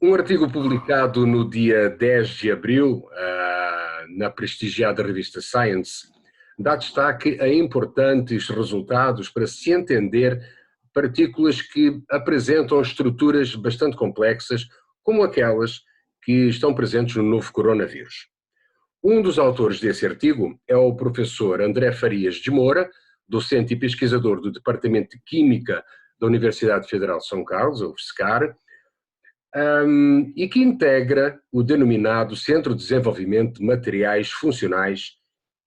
Um artigo publicado no dia 10 de abril, na prestigiada revista Science, dá destaque a importantes resultados para se entender partículas que apresentam estruturas bastante complexas, como aquelas que estão presentes no novo coronavírus. Um dos autores desse artigo é o professor André Farias de Moura, docente e pesquisador do Departamento de Química da Universidade Federal de São Carlos, a UFSCar, e que integra o denominado Centro de Desenvolvimento de Materiais Funcionais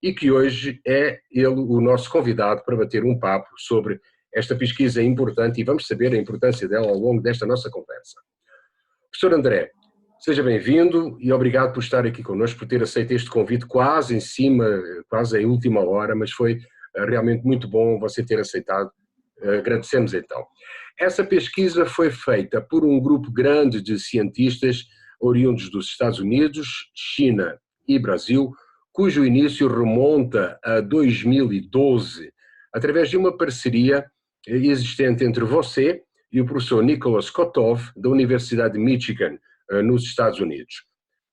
e que hoje é ele o nosso convidado para bater um papo sobre esta pesquisa importante e vamos saber a importância dela ao longo desta nossa conversa. Professor André, seja bem-vindo e obrigado por estar aqui connosco, por ter aceito este convite quase em cima, quase em última hora, mas foi realmente muito bom você ter aceitado. Agradecemos então. Essa pesquisa foi feita por um grupo grande de cientistas oriundos dos Estados Unidos, China e Brasil, cujo início remonta a 2012, através de uma parceria existente entre você e o professor Nicholas Kotov, da Universidade de Michigan, nos Estados Unidos.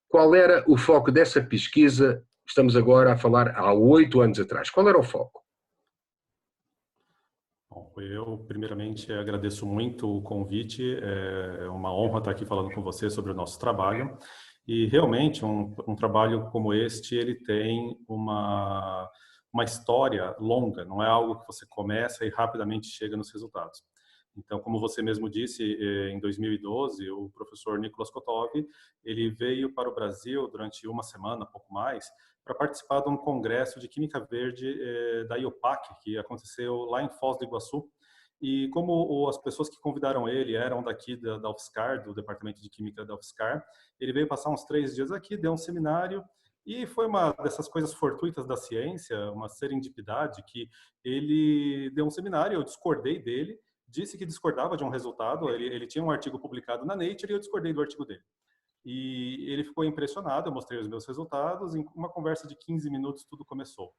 Qual era o foco dessa pesquisa? Estamos agora a falar há 8 anos atrás. Qual era o foco? Bom, eu, primeiramente, agradeço muito o convite. É uma honra estar aqui falando com você sobre o nosso trabalho. E, realmente, um trabalho como este, ele tem uma história longa. Não é algo que você começa e rapidamente chega nos resultados. Então, como você mesmo disse, em 2012, o professor Nicholas Kotov, ele veio para o Brasil durante uma semana, pouco mais, para participar de um congresso de Química Verde da IUPAC, que aconteceu lá em Foz do Iguaçu. E como as pessoas que convidaram ele eram daqui da UFSCar, do Departamento de Química da UFSCar, ele veio passar uns 3 dias aqui, deu um seminário, e foi uma dessas coisas fortuitas da ciência, uma serendipidade, que ele deu um seminário, eu discordei dele, disse que discordava de um resultado, ele tinha um artigo publicado na Nature e eu discordei do artigo dele. E ele ficou impressionado, eu mostrei os meus resultados, em uma conversa de 15 minutos tudo começou.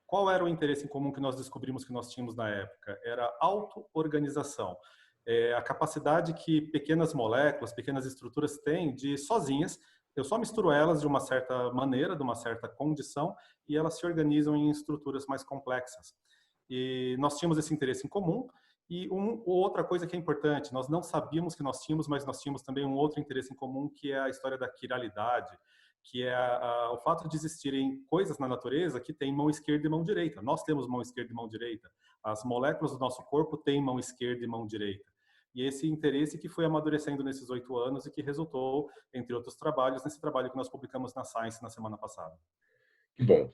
Qual era o interesse em comum que nós descobrimos que nós tínhamos na época? Era auto-organização. A capacidade que pequenas moléculas, pequenas estruturas têm de sozinhas, eu só misturo elas de uma certa maneira, de uma certa condição, e elas se organizam em estruturas mais complexas. E nós tínhamos esse interesse em comum. E outra coisa que é importante, nós não sabíamos que nós tínhamos, mas nós tínhamos também um outro interesse em comum, que é a história da quiralidade, que é o fato de existirem coisas na natureza que têm mão esquerda e mão direita. Nós temos mão esquerda e mão direita. As moléculas do nosso corpo têm mão esquerda e mão direita. E esse interesse que foi amadurecendo nesses 8 anos e que resultou, entre outros trabalhos, nesse trabalho que nós publicamos na Science na semana passada. Que bom.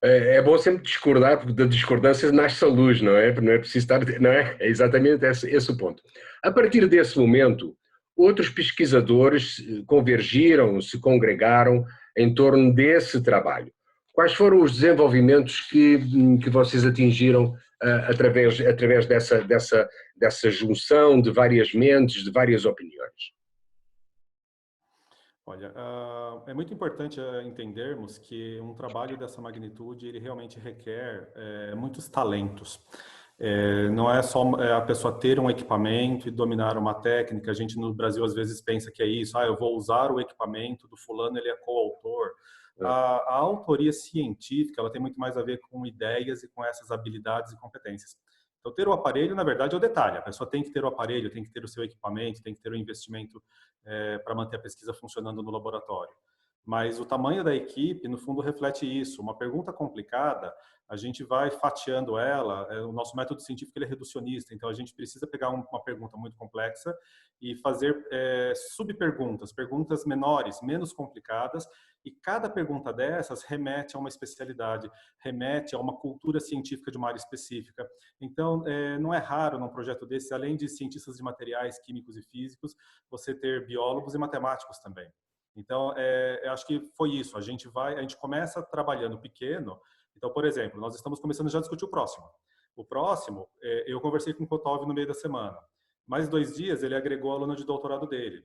É bom sempre discordar, porque da discordância nasce a luz, não é? Não é preciso estar, não é? É exatamente esse o ponto. A partir desse momento, outros pesquisadores convergiram, se congregaram em torno desse trabalho. Quais foram os desenvolvimentos que vocês atingiram através dessa junção de várias mentes, de várias opiniões? Olha, é muito importante entendermos que um trabalho dessa magnitude, ele realmente requer muitos talentos. Não é só a pessoa ter um equipamento e dominar uma técnica. A gente no Brasil às vezes pensa que é isso, eu vou usar o equipamento do fulano, ele é coautor. A autoria científica, ela tem muito mais a ver com ideias e com essas habilidades e competências. Então, ter o aparelho, na verdade, é o detalhe. A pessoa tem que ter o aparelho, tem que ter o seu equipamento, tem que ter o investimento para manter a pesquisa funcionando no laboratório. Mas o tamanho da equipe, no fundo, reflete isso. Uma pergunta complicada, a gente vai fatiando ela. O nosso método científico ele é reducionista, então a gente precisa pegar uma pergunta muito complexa e fazer subperguntas, perguntas menores, menos complicadas, e cada pergunta dessas remete a uma especialidade, remete a uma cultura científica de uma área específica. Então, não é raro num projeto desse, além de cientistas de materiais, químicos e físicos, você ter biólogos e matemáticos também. Então, eu acho que foi isso. A gente começa trabalhando pequeno. Então, por exemplo, nós estamos começando já a discutir o próximo. O próximo, eu conversei com o Kotov no meio da semana. Mais 2 dias, ele agregou o aluno de doutorado dele.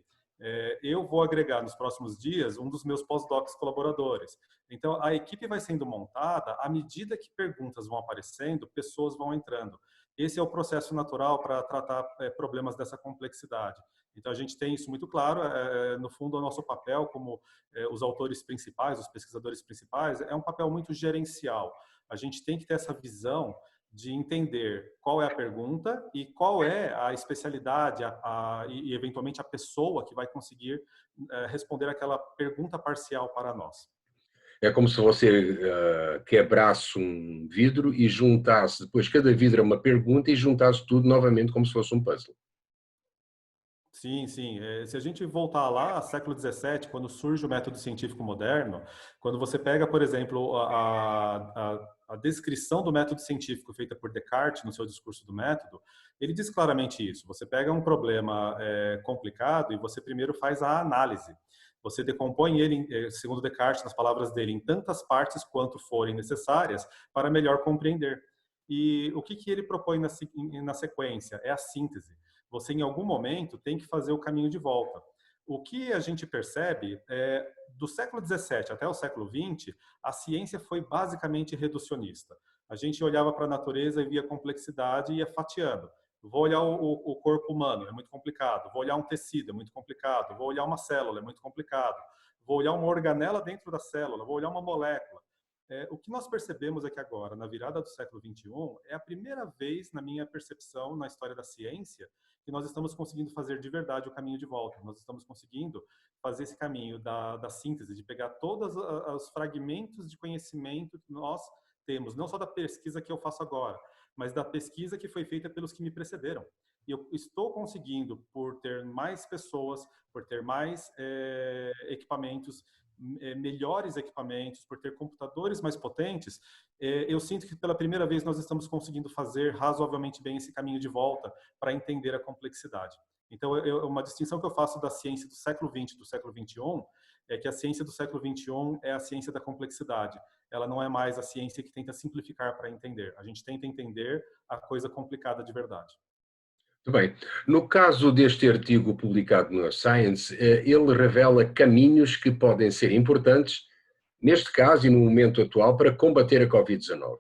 Eu vou agregar nos próximos dias um dos meus pós-docs colaboradores. Então, a equipe vai sendo montada à medida que perguntas vão aparecendo, pessoas vão entrando. Esse é o processo natural para tratar problemas dessa complexidade. Então, a gente tem isso muito claro. No fundo, o nosso papel como os autores principais, os pesquisadores principais, é um papel muito gerencial. A gente tem que ter essa visão de entender qual é a pergunta e qual é a especialidade e, eventualmente, a pessoa que vai conseguir responder aquela pergunta parcial para nós. É como se você quebrasse um vidro e juntasse, depois cada vidro é uma pergunta e juntasse tudo novamente como se fosse um puzzle. Sim, sim. Se a gente voltar lá, século XVII, quando surge o método científico moderno, quando você pega, por exemplo, a descrição do método científico feita por Descartes no seu discurso do método, ele diz claramente isso. Você pega um problema complicado e você primeiro faz a análise. Você decompõe ele, segundo Descartes, nas palavras dele, em tantas partes quanto forem necessárias para melhor compreender. E o que ele propõe na sequência? É a síntese. Você, em algum momento, tem que fazer o caminho de volta. O que a gente percebe é, do século XVII até o século XX, a ciência foi basicamente reducionista. A gente olhava para a natureza e via complexidade e ia fatiando. Vou olhar o corpo humano, é muito complicado. Vou olhar um tecido, é muito complicado. Vou olhar uma célula, é muito complicado. Vou olhar uma organela dentro da célula, vou olhar uma molécula. O que nós percebemos é que agora, na virada do século XXI, é a primeira vez, na minha percepção, na história da ciência, que nós estamos conseguindo fazer de verdade o caminho de volta. Nós estamos conseguindo fazer esse caminho da síntese, de pegar todos os fragmentos de conhecimento que nós temos, não só da pesquisa que eu faço agora, mas da pesquisa que foi feita pelos que me precederam. E eu estou conseguindo, por ter mais pessoas, por ter mais equipamentos, melhores equipamentos, por ter computadores mais potentes, eu sinto que pela primeira vez nós estamos conseguindo fazer razoavelmente bem esse caminho de volta para entender a complexidade. Então, uma distinção que eu faço da ciência do século XX e do século XXI é que a ciência do século XXI é a ciência da complexidade. Ela não é mais a ciência que tenta simplificar para entender. A gente tenta entender a coisa complicada de verdade. Muito bem. No caso deste artigo publicado na Science, ele revela caminhos que podem ser importantes, neste caso e no momento atual, para combater a Covid-19.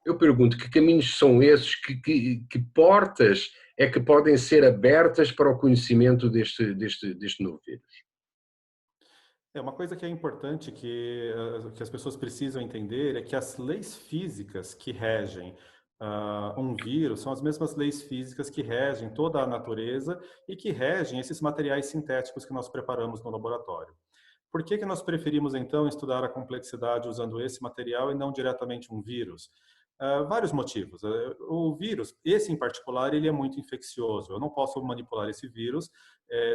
Eu pergunto que caminhos são esses, que portas é que podem ser abertas para o conhecimento deste novo vírus? Uma coisa que é importante que as pessoas precisam entender é que as leis físicas que regem um vírus são as mesmas leis físicas que regem toda a natureza e que regem esses materiais sintéticos que nós preparamos no laboratório. Por que nós preferimos, então, estudar a complexidade usando esse material e não diretamente um vírus? Vários motivos. O vírus, esse em particular, ele é muito infeccioso. Eu não posso manipular esse vírus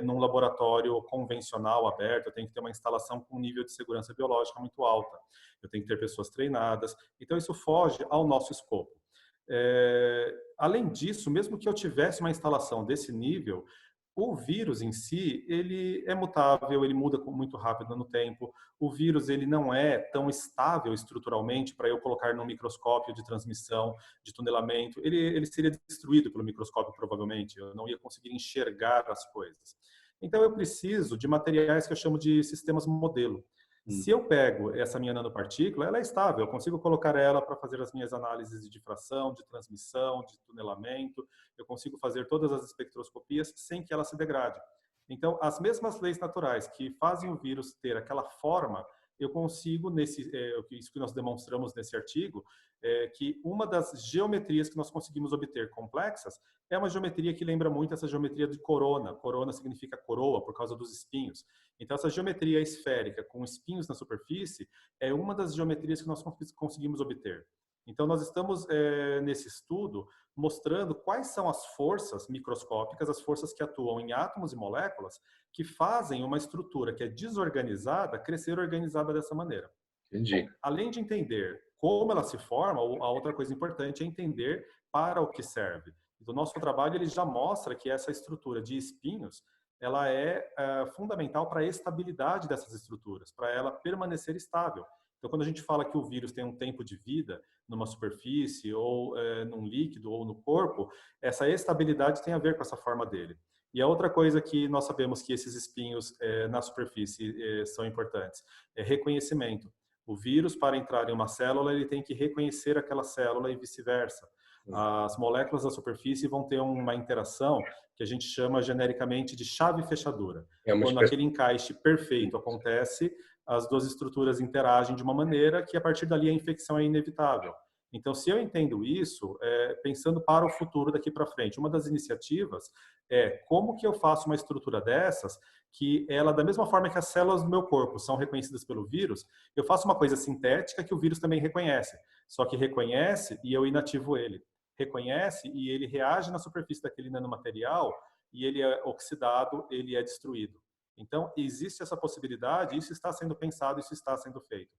num laboratório convencional, aberto. Eu tenho que ter uma instalação com um nível de segurança biológica muito alta. Eu tenho que ter pessoas treinadas. Então, isso foge ao nosso escopo. Além disso, mesmo que eu tivesse uma instalação desse nível, o vírus em si, ele é mutável, ele muda muito rápido no tempo. O vírus, ele não é tão estável estruturalmente para eu colocar no microscópio de transmissão, de tunelamento. Ele seria destruído pelo microscópio, provavelmente. Eu não ia conseguir enxergar as coisas. Então, eu preciso de materiais que eu chamo de sistemas modelo. Se eu pego essa minha nanopartícula, ela é estável, eu consigo colocar ela para fazer as minhas análises de difração, de transmissão, de tunelamento, eu consigo fazer todas as espectroscopias sem que ela se degrade. Então, as mesmas leis naturais que fazem o vírus ter aquela forma, eu consigo, isso que nós demonstramos nesse artigo, que uma das geometrias que nós conseguimos obter complexas é uma geometria que lembra muito essa geometria de corona. Corona significa coroa, por causa dos espinhos. Então, essa geometria esférica com espinhos na superfície é uma das geometrias que nós conseguimos obter. Então, nós estamos, nesse estudo, mostrando quais são as forças microscópicas, as forças que atuam em átomos e moléculas, que fazem uma estrutura que é desorganizada crescer organizada dessa maneira. Entendi. Bom, além de entender como ela se forma, a outra coisa importante é entender para o que serve. O nosso trabalho ele já mostra que essa estrutura de espinhos ela é fundamental para a estabilidade dessas estruturas, para ela permanecer estável. Então, quando a gente fala que o vírus tem um tempo de vida numa superfície, ou num líquido, ou no corpo, essa estabilidade tem a ver com essa forma dele. E a outra coisa que nós sabemos que esses espinhos na superfície são importantes é reconhecimento. O vírus, para entrar em uma célula, ele tem que reconhecer aquela célula e vice-versa. As moléculas da superfície vão ter uma interação que a gente chama genericamente de chave-fechadura. É uma Quando espécie. aquele encaixe perfeito acontece, as duas estruturas interagem de uma maneira que, a partir dali, a infecção é inevitável. Então, se eu entendo isso, pensando para o futuro daqui para frente, uma das iniciativas é como que eu faço uma estrutura dessas que ela, da mesma forma que as células do meu corpo são reconhecidas pelo vírus, eu faço uma coisa sintética que o vírus também reconhece, só que reconhece e eu inativo ele. Reconhece e ele reage na superfície daquele nanomaterial e ele é oxidado, ele é destruído. Então, existe essa possibilidade, isso está sendo pensado, isso está sendo feito.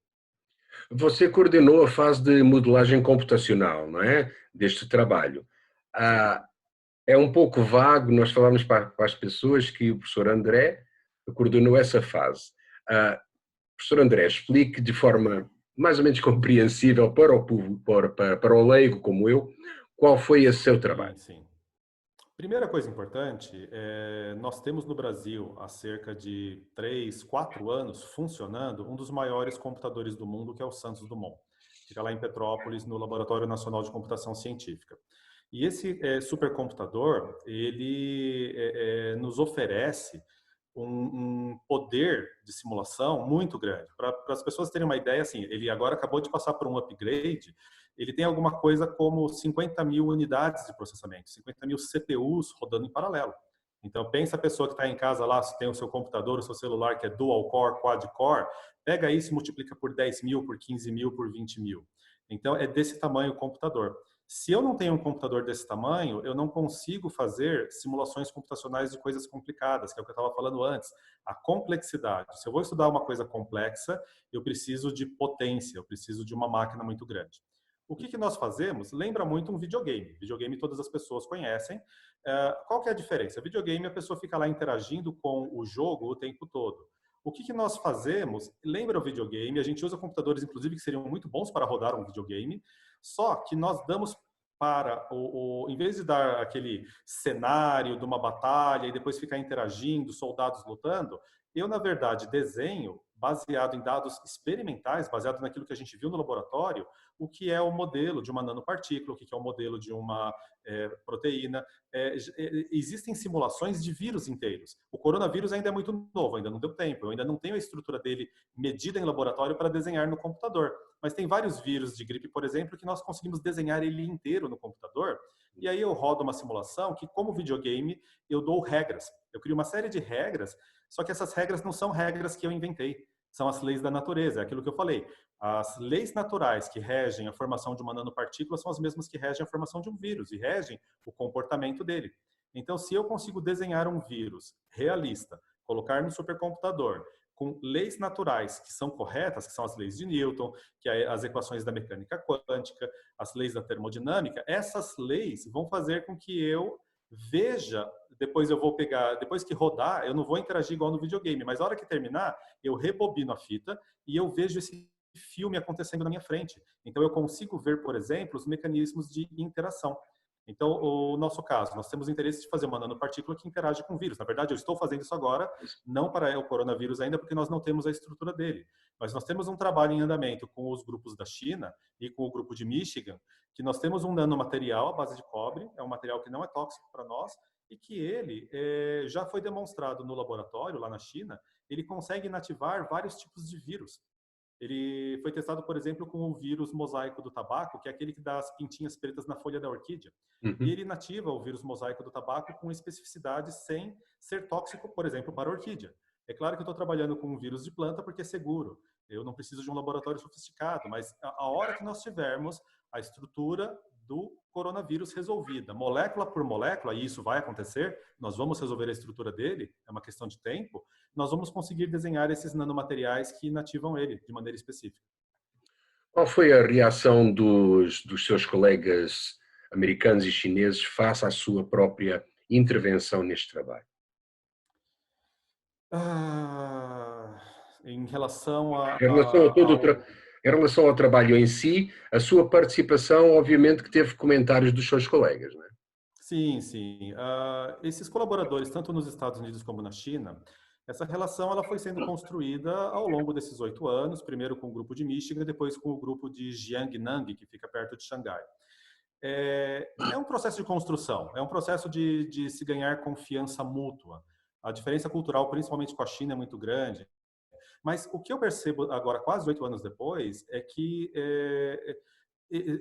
Você coordenou a fase de modelagem computacional, não é? Deste trabalho. Sim. Ah, é um pouco vago, nós falamos para as pessoas que o professor André coordenou essa fase. Professor André, explique de forma mais ou menos compreensível para o público, para o leigo como eu, qual foi esse seu trabalho. Sim, sim. Primeira coisa importante, nós temos no Brasil, há cerca de 3, 4 anos, funcionando um dos maiores computadores do mundo, que é o Santos Dumont. Fica lá em Petrópolis, no Laboratório Nacional de Computação Científica. E esse supercomputador, ele nos oferece um poder de simulação muito grande. Para as pessoas terem uma ideia, assim, ele agora acabou de passar por um upgrade, ele tem alguma coisa como 50 mil unidades de processamento, 50 mil CPUs rodando em paralelo. Então, pensa a pessoa que está em casa lá, se tem o seu computador, o seu celular, que é dual core, quad core, pega isso e multiplica por 10 mil, por 15 mil, por 20 mil. Então, é desse tamanho o computador. Se eu não tenho um computador desse tamanho, eu não consigo fazer simulações computacionais de coisas complicadas, que é o que eu estava falando antes. A complexidade. Se eu vou estudar uma coisa complexa, eu preciso de potência, eu preciso de uma máquina muito grande. O que nós fazemos? Lembra muito um videogame. Videogame todas as pessoas conhecem. Qual que é a diferença? Videogame, a pessoa fica lá interagindo com o jogo o tempo todo. O que nós fazemos? Lembra o videogame? A gente usa computadores, inclusive, que seriam muito bons para rodar um videogame, só que nós damos para, em vez de dar aquele cenário de uma batalha e depois ficar interagindo, soldados lutando, eu, na verdade, desenho, baseado em dados experimentais, baseado naquilo que a gente viu no laboratório, o que é o modelo de uma nanopartícula, o que é o modelo de uma proteína. Existem simulações de vírus inteiros. O coronavírus ainda é muito novo, ainda não deu tempo, eu ainda não tenho a estrutura dele medida em laboratório para desenhar no computador. Mas tem vários vírus de gripe, por exemplo, que nós conseguimos desenhar ele inteiro no computador, e aí eu rodo uma simulação que, como videogame, eu dou regras. Eu crio uma série de regras, só que essas regras não são regras que eu inventei, são as leis da natureza, é aquilo que eu falei. As leis naturais que regem a formação de uma nanopartícula são as mesmas que regem a formação de um vírus e regem o comportamento dele. Então, se eu consigo desenhar um vírus realista, colocar no supercomputador, com leis naturais que são corretas, que são as leis de Newton, que é as equações da mecânica quântica, as leis da termodinâmica, essas leis vão fazer com que eu veja, depois eu vou pegar, depois que rodar, eu não vou interagir igual no videogame, mas a hora que terminar, eu rebobino a fita e eu vejo esse filme acontecendo na minha frente. Então eu consigo ver, por exemplo, os mecanismos de interação. Então, o nosso caso, nós temos interesse de fazer uma nanopartícula que interage com o vírus. Na verdade, eu estou fazendo isso agora, não para o coronavírus ainda, porque nós não temos a estrutura dele. Mas nós temos um trabalho em andamento com os grupos da China e com o grupo de Michigan, que nós temos um nanomaterial à base de cobre, é um material que não é tóxico para nós, e que ele já foi demonstrado no laboratório, lá na China, ele consegue inativar vários tipos de vírus. Ele foi testado, por exemplo, com o vírus mosaico do tabaco, que é aquele que dá as pintinhas pretas na folha da orquídea. E Uhum. ele inativa o vírus mosaico do tabaco com especificidade sem ser tóxico, por exemplo, para a orquídea. É claro que eu estou trabalhando com um vírus de planta porque é seguro. Eu não preciso de um laboratório sofisticado, mas a hora que nós tivermos a estrutura do coronavírus resolvida, molécula por molécula, e isso vai acontecer, nós vamos resolver a estrutura dele, é uma questão de tempo, nós vamos conseguir desenhar esses nanomateriais que inativam ele de maneira específica. Qual foi a reação dos seus colegas americanos e chineses face à sua própria intervenção neste trabalho? Ah, em relação Em relação a todo ao... em relação ao trabalho em si, a sua participação, obviamente, que teve comentários dos seus colegas, não é? Sim, sim. Esses colaboradores, tanto nos Estados Unidos como na China, essa relação ela foi sendo construída ao longo desses 8 anos, primeiro com o grupo de Michigan, depois com o grupo de Jiangnan, que fica perto de Xangai. É um processo de construção, é um processo de se ganhar confiança mútua. A diferença cultural, principalmente com a China, é muito grande. Mas o que eu percebo agora, quase 8 anos depois, é que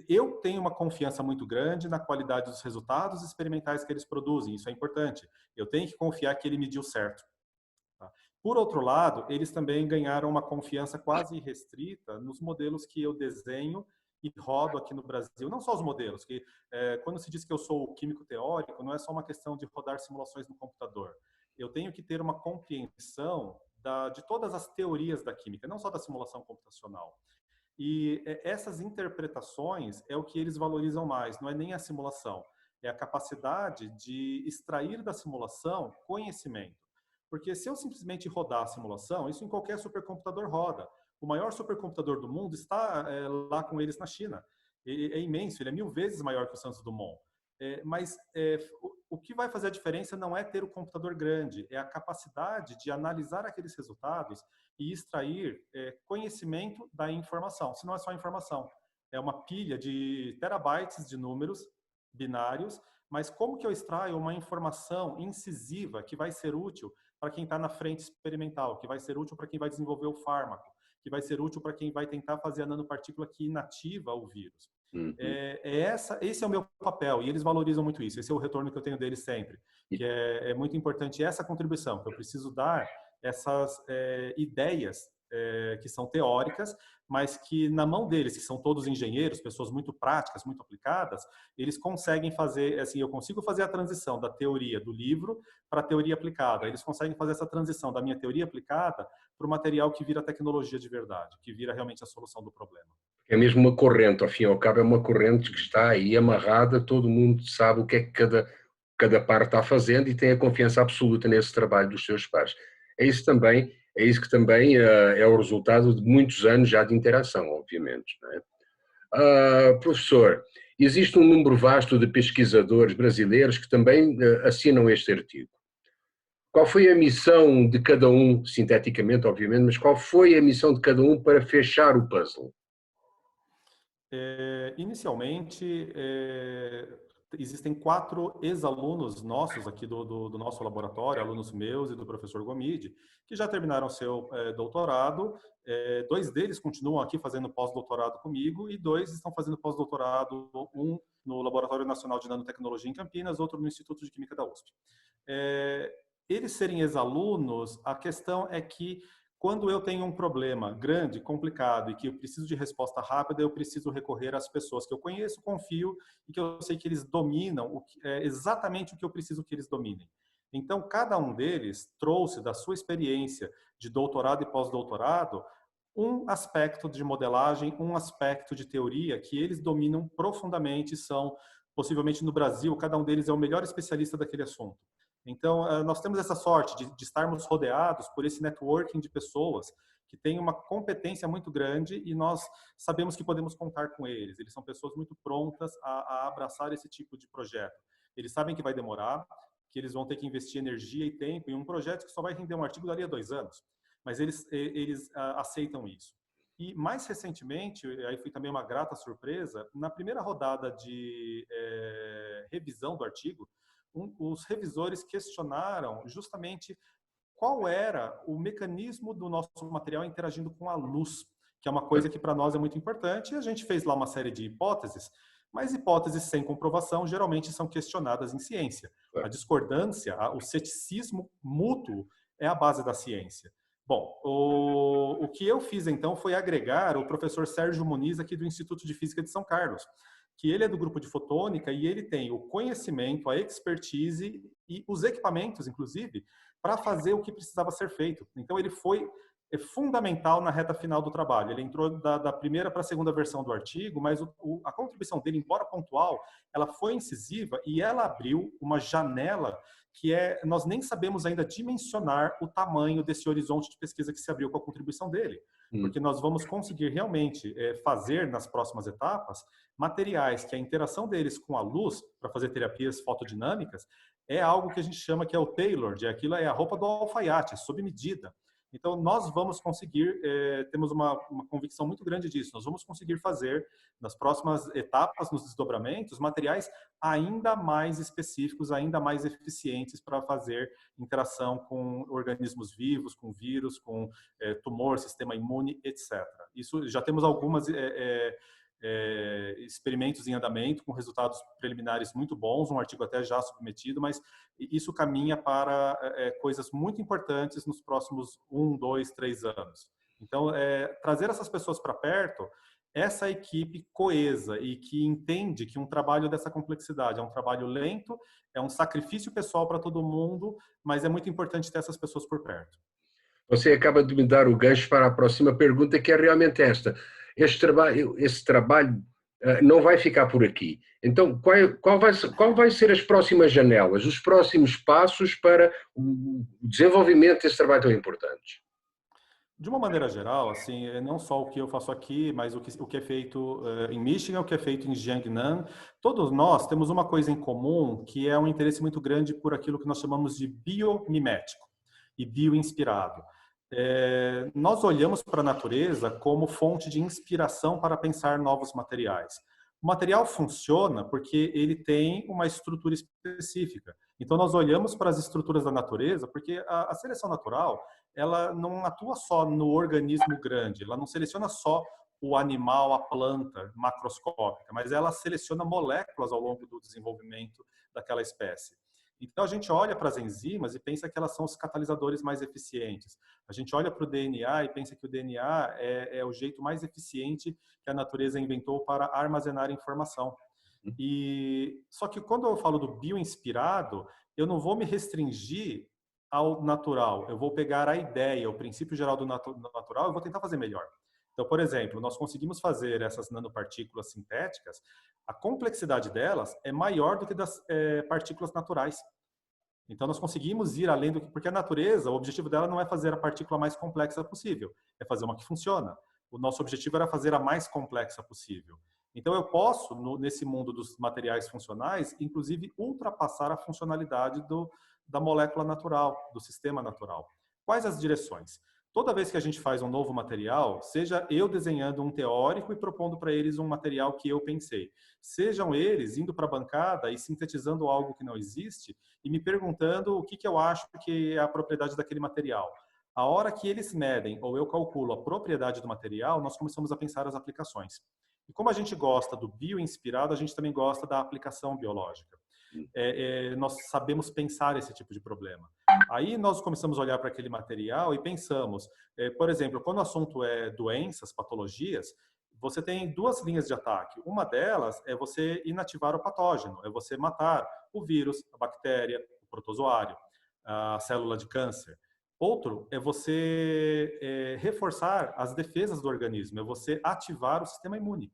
eu tenho uma confiança muito grande na qualidade dos resultados experimentais que eles produzem. Isso é importante. Eu tenho que confiar que ele mediu certo. Tá? Por outro lado, eles também ganharam uma confiança quase irrestrita nos modelos que eu desenho e rodo aqui no Brasil. Não só os modelos, que quando se diz que eu sou químico teórico, não é só uma questão de rodar simulações no computador. Eu tenho que ter uma compreensão de todas as teorias da química, não só da simulação computacional. E essas interpretações é o que eles valorizam mais, não é nem a simulação, é a capacidade de extrair da simulação conhecimento. Porque se eu simplesmente rodar a simulação, isso em qualquer supercomputador roda. O maior supercomputador do mundo está lá com eles na China. É imenso, ele é 1000 vezes maior que o Santos Dumont. Mas o que vai fazer a diferença não é ter o computador grande, é a capacidade de analisar aqueles resultados e extrair conhecimento da informação. Se não é só informação, é uma pilha de terabytes de números binários, mas como que eu extraio uma informação incisiva que vai ser útil para quem está na frente experimental, que vai ser útil para quem vai desenvolver o fármaco, que vai ser útil para quem vai tentar fazer a nanopartícula que inativa o vírus. Uhum. Esse é o meu papel, e eles valorizam muito isso. Esse é o retorno que eu tenho deles sempre, que é muito importante essa contribuição, que eu preciso dar essas ideias que são teóricas, mas que na mão deles, que são todos engenheiros, pessoas muito práticas, muito aplicadas, eles conseguem fazer, assim, eu consigo fazer a transição da teoria do livro para a teoria aplicada. Eles conseguem fazer essa transição da minha teoria aplicada para o material que vira tecnologia de verdade, que vira realmente a solução do problema. É mesmo uma corrente, ao fim e ao cabo é uma corrente que está aí amarrada, todo mundo sabe o que é que cada parte está fazendo e tem a confiança absoluta nesse trabalho dos seus pares. É isso que também é o resultado de muitos anos já de interação, obviamente. Não é? Professor, existe um número vasto de pesquisadores brasileiros que também assinam este artigo. Qual foi a missão de cada um, sinteticamente, obviamente, mas qual foi a missão de cada um para fechar o puzzle? Inicialmente, existem 4 ex-alunos nossos aqui do nosso laboratório, alunos meus e do professor Gomide, que já terminaram seu doutorado. 2 deles continuam aqui fazendo pós-doutorado comigo e 2 estão fazendo pós-doutorado, um no Laboratório Nacional de Nanotecnologia em Campinas, outro no Instituto de Química da USP. Eles serem ex-alunos, a questão é que quando eu tenho um problema grande, complicado e que eu preciso de resposta rápida, eu preciso recorrer às pessoas que eu conheço, confio e que eu sei que eles dominam exatamente o que eu preciso que eles dominem. Então, cada um deles trouxe da sua experiência de doutorado e pós-doutorado um aspecto de modelagem, um aspecto de teoria que eles dominam profundamente, são possivelmente no Brasil, cada um deles é o melhor especialista daquele assunto. Então, nós temos essa sorte de estarmos rodeados por esse networking de pessoas que têm uma competência muito grande e nós sabemos que podemos contar com eles. Eles são pessoas muito prontas a abraçar esse tipo de projeto. Eles sabem que vai demorar, que eles vão ter que investir energia e tempo em um projeto que só vai render um artigo dali a 2 anos. Mas eles aceitam isso. E mais recentemente, aí foi também uma grata surpresa, na primeira rodada de revisão do artigo, os revisores questionaram justamente qual era o mecanismo do nosso material interagindo com a luz, que é uma coisa que para nós é muito importante, e a gente fez lá uma série de hipóteses, mas hipóteses sem comprovação geralmente são questionadas em ciência. A discordância, o ceticismo mútuo é a base da ciência. Bom, o que eu fiz então foi agregar o professor Sérgio Muniz aqui do Instituto de Física de São Carlos, que ele é do grupo de fotônica e ele tem o conhecimento, a expertise e os equipamentos, inclusive, para fazer o que precisava ser feito. Então, ele foi fundamental na reta final do trabalho. Ele entrou da primeira para a segunda versão do artigo, mas a contribuição dele, embora pontual, ela foi incisiva e ela abriu uma janela que nós nem sabemos ainda dimensionar o tamanho desse horizonte de pesquisa que se abriu com a contribuição dele. Porque nós vamos conseguir realmente fazer, nas próximas etapas, materiais que a interação deles com a luz, para fazer terapias fotodinâmicas, é algo que a gente chama que é o tailored, aquilo é a roupa do alfaiate, sob medida. Então, nós vamos conseguir, temos uma convicção muito grande disso, nós vamos conseguir fazer, nas próximas etapas, nos desdobramentos, materiais ainda mais específicos, ainda mais eficientes para fazer interação com organismos vivos, com vírus, com tumor, sistema imune, etc. Isso, já temos algumas experimentos em andamento com resultados preliminares muito bons, um artigo até já submetido, mas isso caminha para coisas muito importantes nos próximos 1, 2, 3 anos. Então, trazer essas pessoas para perto, essa equipe coesa e que entende que um trabalho dessa complexidade é um trabalho lento, é um sacrifício pessoal para todo mundo, mas é muito importante ter essas pessoas por perto. Você acaba de me dar o gancho para a próxima pergunta, que é realmente esta. Esse trabalho não vai ficar por aqui. Então, qual vai ser as próximas janelas, os próximos passos para o desenvolvimento desse trabalho tão importante? De uma maneira geral, assim, não só o que eu faço aqui, mas o que é feito em Michigan, o que é feito em Jiangnan, todos nós temos uma coisa em comum, que é um interesse muito grande por aquilo que nós chamamos de biomimético e bioinspirado. Nós olhamos para a natureza como fonte de inspiração para pensar novos materiais. O material funciona porque ele tem uma estrutura específica. Então, nós olhamos para as estruturas da natureza, porque a seleção natural, ela não atua só no organismo grande, ela não seleciona só o animal, a planta macroscópica, mas ela seleciona moléculas ao longo do desenvolvimento daquela espécie. Então, a gente olha para as enzimas e pensa que elas são os catalisadores mais eficientes. A gente olha para o DNA e pensa que o DNA é o jeito mais eficiente que a natureza inventou para armazenar informação. Só que quando eu falo do bioinspirado, eu não vou me restringir ao natural. Eu vou pegar a ideia, o princípio geral do natural, e vou tentar fazer melhor. Então, por exemplo, nós conseguimos fazer essas nanopartículas sintéticas, a complexidade delas é maior do que das partículas naturais. Então, nós conseguimos ir além do que... Porque a natureza, o objetivo dela não é fazer a partícula mais complexa possível, é fazer uma que funciona. O nosso objetivo era fazer a mais complexa possível. Então, eu posso, nesse mundo dos materiais funcionais, inclusive ultrapassar a funcionalidade da molécula natural, do sistema natural. Quais as direções? Toda vez que a gente faz um novo material, seja eu desenhando um teórico e propondo para eles um material que eu pensei, sejam eles indo para a bancada e sintetizando algo que não existe e me perguntando o que eu acho que é a propriedade daquele material. A hora que eles medem ou eu calculo a propriedade do material, nós começamos a pensar as aplicações. E como a gente gosta do bioinspirado, a gente também gosta da aplicação biológica. Nós sabemos pensar esse tipo de problema. Aí nós começamos a olhar para aquele material e pensamos, por exemplo, quando o assunto é doenças, patologias, você tem duas linhas de ataque. Uma delas é você inativar o patógeno, é você matar o vírus, a bactéria, o protozoário, a célula de câncer. Outro é você reforçar as defesas do organismo, é você ativar o sistema imune.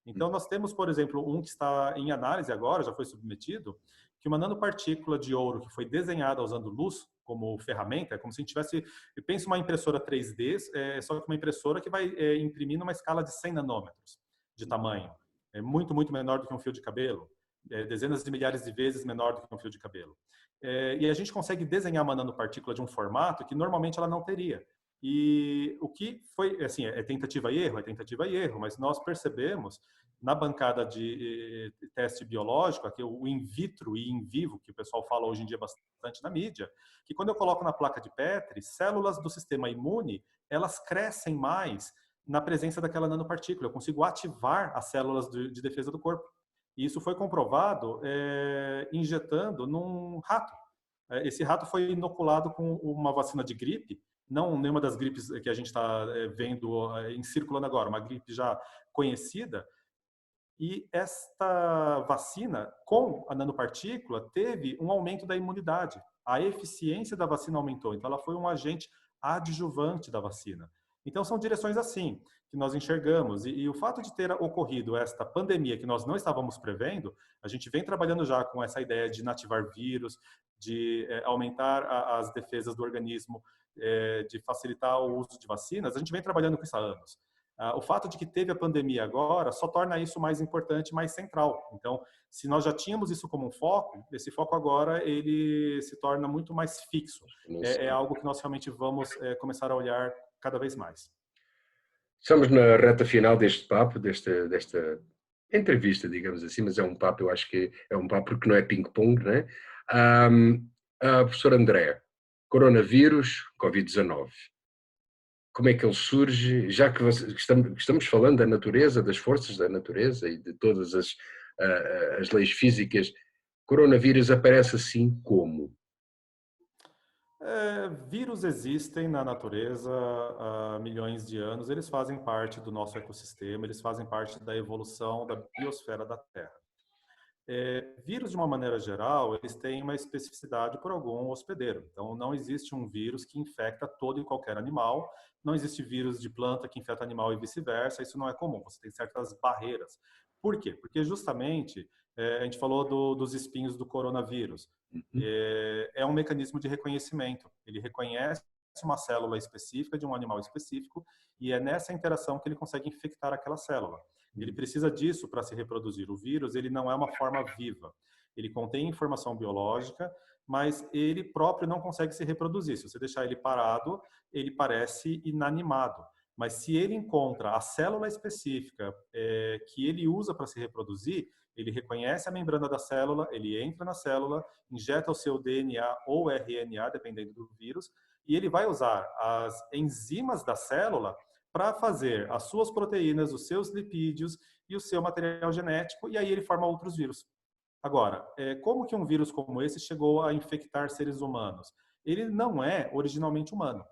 Então, nós temos, por exemplo, um que está em análise agora, já foi submetido, que uma nanopartícula de ouro que foi desenhada usando luz como ferramenta, é como se a gente tivesse, pensa uma impressora 3D, só que uma impressora que vai imprimir numa escala de 100 nanômetros de tamanho. É muito, muito menor do que um fio de cabelo, dezenas de milhares de vezes menor do que um fio de cabelo. E a gente consegue desenhar uma nanopartícula de um formato que normalmente ela não teria. E o que foi, assim, é tentativa e erro, mas nós percebemos na bancada de teste biológico, aqui o in vitro e in vivo, que o pessoal fala hoje em dia bastante na mídia, que quando eu coloco na placa de Petri, células do sistema imune, elas crescem mais na presença daquela nanopartícula. Eu consigo ativar as células de defesa do corpo. E isso foi comprovado injetando num rato. Esse rato foi inoculado com uma vacina de gripe, não nenhuma das gripes que a gente está vendo circulando agora, uma gripe já conhecida. E esta vacina, com a nanopartícula, teve um aumento da imunidade. A eficiência da vacina aumentou, então ela foi um agente adjuvante da vacina. Então são direções assim que nós enxergamos. E o fato de ter ocorrido esta pandemia que nós não estávamos prevendo, a gente vem trabalhando já com essa ideia de inativar vírus, de aumentar as defesas do organismo, de facilitar o uso de vacinas, a gente vem trabalhando com isso há anos. O fato de que teve a pandemia agora só torna isso mais importante, mais central. Então, se nós já tínhamos isso como um foco, esse foco agora ele se torna muito mais fixo. É algo que nós realmente vamos começar a olhar cada vez mais. Estamos na reta final deste papo, desta entrevista, digamos assim, mas é um papo, eu acho que é um papo porque não é ping-pong, não é? Professor André, coronavírus, Covid-19, como é que ele surge? Já que estamos falando da natureza, das forças da natureza e de todas as leis físicas, coronavírus aparece assim como? Vírus existem na natureza há milhões de anos, eles fazem parte do nosso ecossistema, eles fazem parte da evolução da biosfera da Terra. Vírus, de uma maneira geral, eles têm uma especificidade por algum hospedeiro. Então, não existe um vírus que infecta todo e qualquer animal, não existe vírus de planta que infecta animal e vice-versa, isso não é comum, você tem certas barreiras. Por quê? Porque justamente, a gente falou dos espinhos do coronavírus. É um mecanismo de reconhecimento. Ele reconhece uma célula específica de um animal específico e é nessa interação que ele consegue infectar aquela célula. Ele precisa disso para se reproduzir. O vírus, ele não é uma forma viva. Ele contém informação biológica, mas ele próprio não consegue se reproduzir. Se você deixar ele parado, ele parece inanimado. Mas se ele encontra a célula específica que ele usa para se reproduzir, ele reconhece a membrana da célula, ele entra na célula, injeta o seu DNA ou RNA, dependendo do vírus, e ele vai usar as enzimas da célula para fazer as suas proteínas, os seus lipídios e o seu material genético, e aí ele forma outros vírus. Agora, como que um vírus como esse chegou a infectar seres humanos? Ele não é originalmente humano.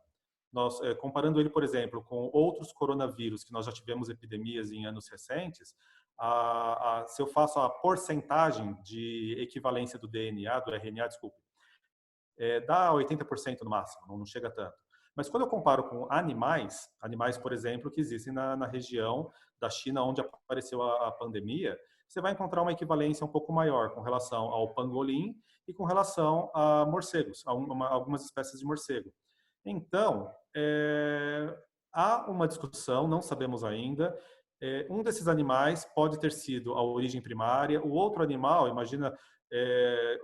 Nós, comparando ele, por exemplo, com outros coronavírus que nós já tivemos epidemias em anos recentes, se eu faço a porcentagem de equivalência do DNA, do RNA, desculpe, dá 80% no máximo, não chega tanto. Mas quando eu comparo com animais, por exemplo, que existem na região da China onde apareceu a pandemia, você vai encontrar uma equivalência um pouco maior com relação ao pangolim e com relação a morcegos, a algumas espécies de morcego. Então, há uma discussão, não sabemos ainda. Um desses animais pode ter sido a origem primária, o outro animal, imagina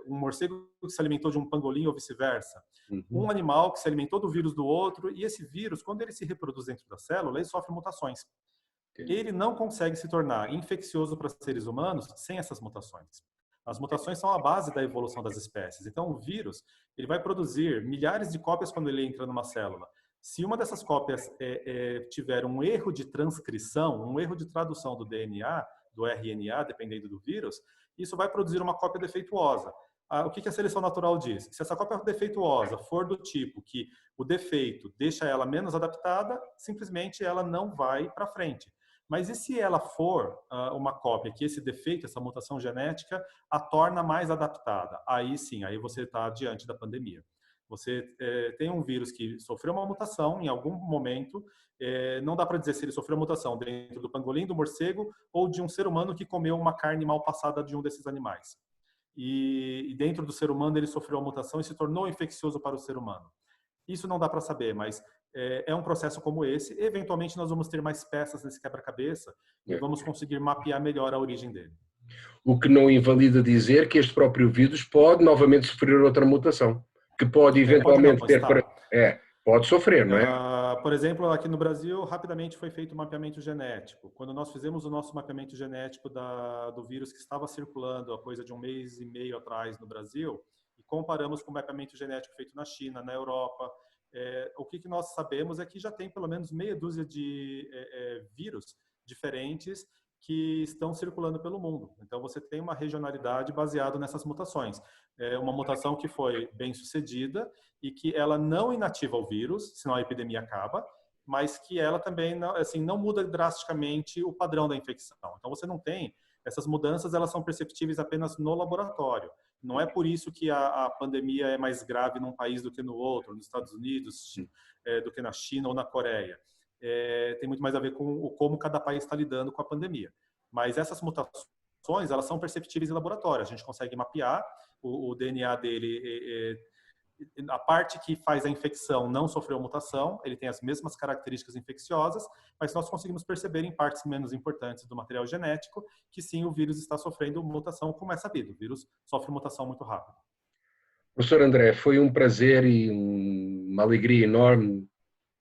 um morcego que se alimentou de um pangolim ou vice-versa. Um animal que se alimentou do vírus do outro, e esse vírus, quando ele se reproduz dentro da célula, ele sofre mutações. Ele não consegue se tornar infeccioso para seres humanos sem essas mutações. As mutações são a base da evolução das espécies. Então, o vírus ele vai produzir milhares de cópias quando ele entra numa célula. Se uma dessas cópias tiver um erro de transcrição, um erro de tradução do DNA, do RNA, dependendo do vírus, isso vai produzir uma cópia defeituosa. O que a seleção natural diz? Se essa cópia defeituosa for do tipo que o defeito deixa ela menos adaptada, simplesmente ela não vai para frente. Mas e se ela for uma cópia que esse defeito, essa mutação genética, a torna mais adaptada? Aí sim, aí você está diante da pandemia. Você tem um vírus que sofreu uma mutação em algum momento, não dá para dizer se ele sofreu mutação dentro do pangolim, do morcego ou de um ser humano que comeu uma carne mal passada de um desses animais. E dentro do ser humano ele sofreu a mutação e se tornou infeccioso para o ser humano. Isso não dá para saber, mas é um processo como esse. Eventualmente nós vamos ter mais peças nesse quebra-cabeça e vamos conseguir mapear melhor a origem dele. O que não invalida dizer que este próprio vírus pode novamente sofrer outra mutação, que pode eventualmente pode sofrer, não é? Por exemplo, aqui no Brasil, rapidamente foi feito o mapeamento genético. Quando nós fizemos o nosso mapeamento genético do vírus que estava circulando há coisa de 1 mês e meio atrás no Brasil, e comparamos com o mapeamento genético feito na China, na Europa, o que nós sabemos é que já tem pelo menos meia dúzia de vírus diferentes que estão circulando pelo mundo. Então, você tem uma regionalidade baseada nessas mutações. Uma mutação que foi bem sucedida e que ela não inativa o vírus, senão a epidemia acaba, mas que ela também não muda drasticamente o padrão da infecção. Então, você não tem essas mudanças, elas são perceptíveis apenas no laboratório. Não é por isso que a pandemia é mais grave num país do que no outro, nos Estados Unidos, do que na China ou na Coreia. Tem muito mais a ver com como cada país está lidando com a pandemia. Mas essas mutações, elas são perceptíveis em laboratório. A gente consegue mapear o DNA dele a parte que faz a infecção não sofreu mutação, ele tem as mesmas características infecciosas, mas nós conseguimos perceber em partes menos importantes do material genético que sim, o vírus está sofrendo mutação, como é sabido. O vírus sofre mutação muito rápido. Professor André, foi um prazer e uma alegria enorme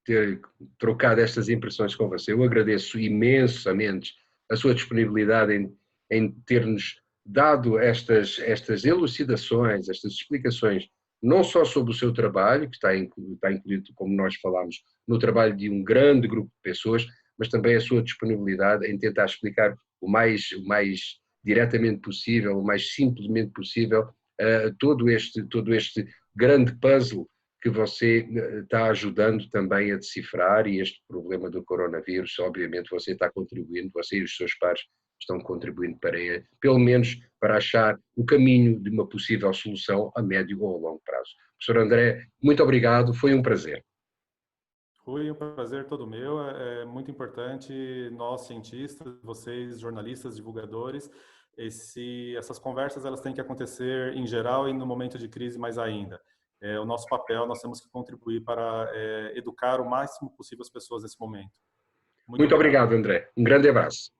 ter trocado estas impressões com você. Eu agradeço imensamente a sua disponibilidade em ter-nos dado estas elucidações, estas explicações, não só sobre o seu trabalho, que está incluído, como nós falámos, no trabalho de um grande grupo de pessoas, mas também a sua disponibilidade em tentar explicar o mais diretamente possível, o mais simplesmente possível, todo este grande puzzle que você está ajudando também a decifrar, e este problema do coronavírus, obviamente você está contribuindo, você e os seus pares estão contribuindo para, pelo menos, para achar o caminho de uma possível solução a médio ou a longo prazo. Professor André, muito obrigado, foi um prazer. Foi um prazer todo meu, é muito importante nós cientistas, vocês jornalistas, divulgadores, essas conversas elas têm que acontecer em geral e no momento de crise mais ainda. É o nosso papel, nós temos que contribuir para educar o máximo possível as pessoas nesse momento. Muito obrigado, André. Um grande abraço.